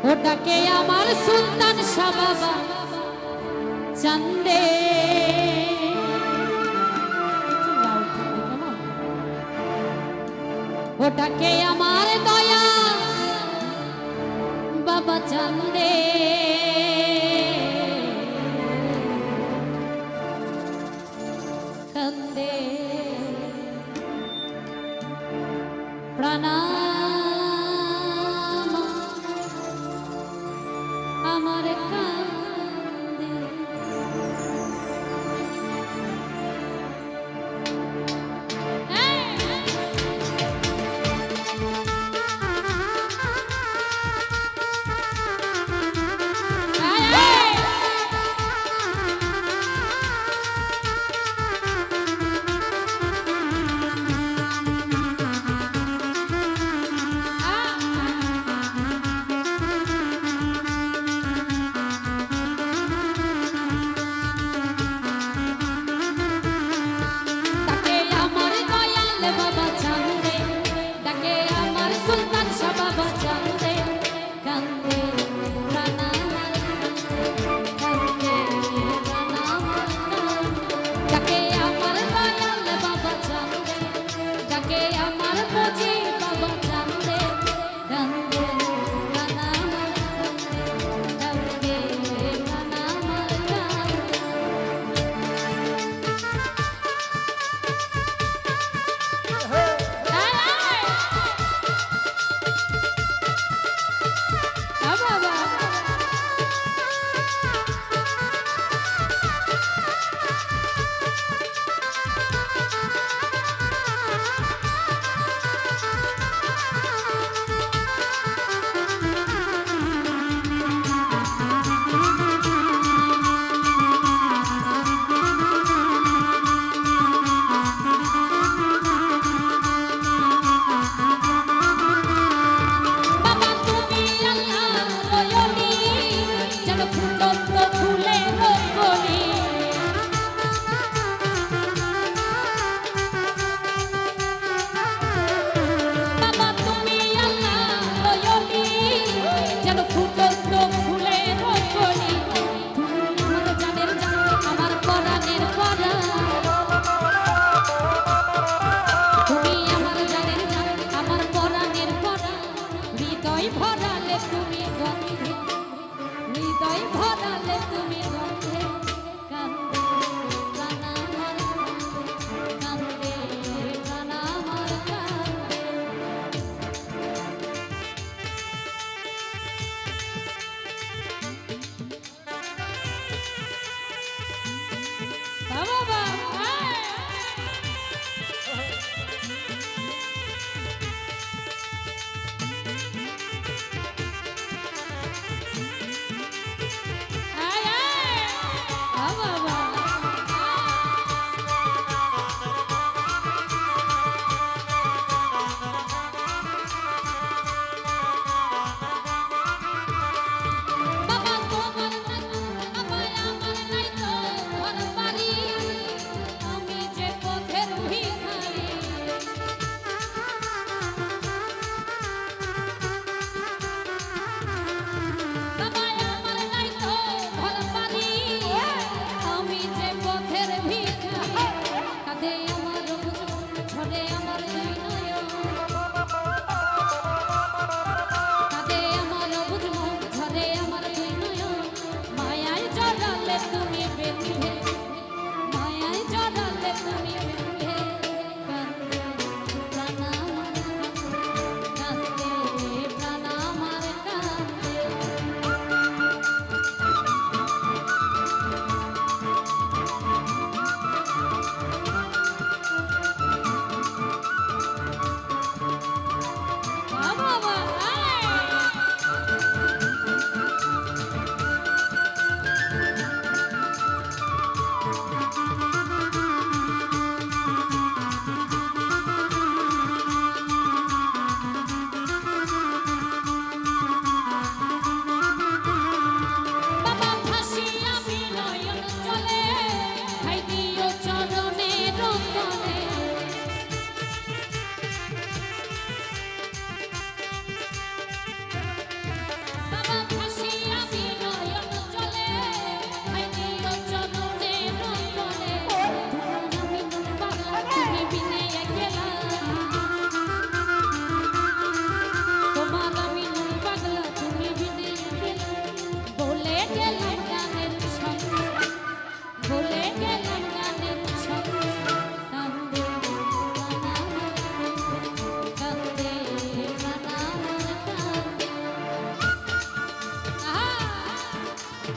ওটাকে আমার সুলতান শাহ বাবা চান্দে ওটাকে আমার দয়া বাবা চান্দে কান্দে প্রণাম আমার কান্দে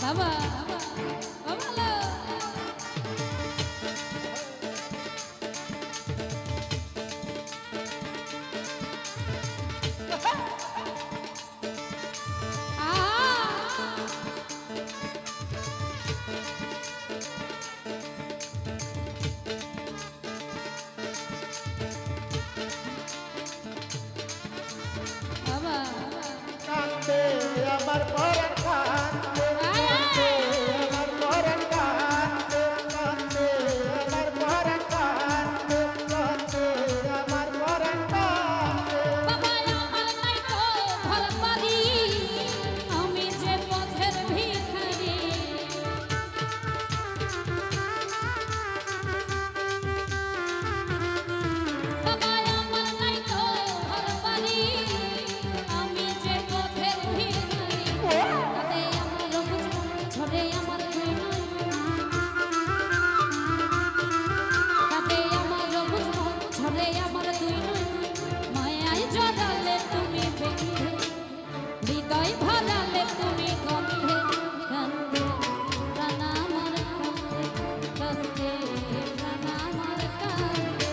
বাবা বাবা লো। বাবা কান্দে আমার পরাণ কান্দে কান্দে আমার পরাণ কান্দে কান্দে আমার পরাণ কান্দে কান্দে আমার পরাণ কান্দে বাবা আমার নাই তো ঘর বাড়ি, আমি যে পথের ভিখারি। বাবা আমার নাই তো ঘর বাড়ি, আমি যে পথের ভিখারি। তাতে আমার বুঝ ঝরে আমার দুই নয়ন, তাতে আমার বুঝ ঝরে আমার দুই নয়ন। মায়ায় জড়ালে তুমি বেঁধে, হৃদয় ভরালে তুমি গন্ধে। কান্দে প্রাণ আমার কান্দে, কান্দে প্রাণ আমার কান্দে।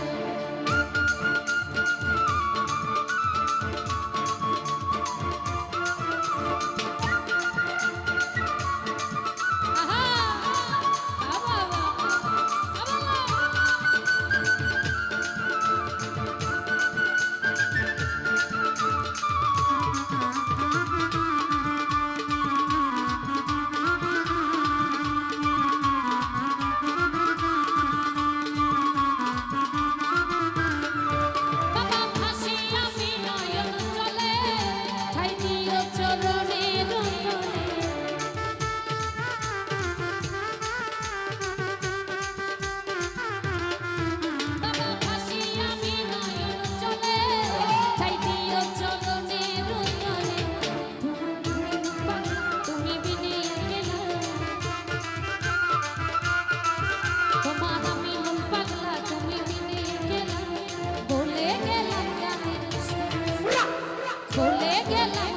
আহা বাবা বাবা বাবা ভাসি আমি নয়ন জলে, ঠাই দিও চরণে রতনে। বাবা ভাসি আমি নয়ন জলে, ঠাই দিও চরণে রতনে। তুমি বিনে গেলা, তোমার আমি মন পাগলা, তুমি বিনে গেলা। বলে গেলাম গানের সুর, বলে গেলাম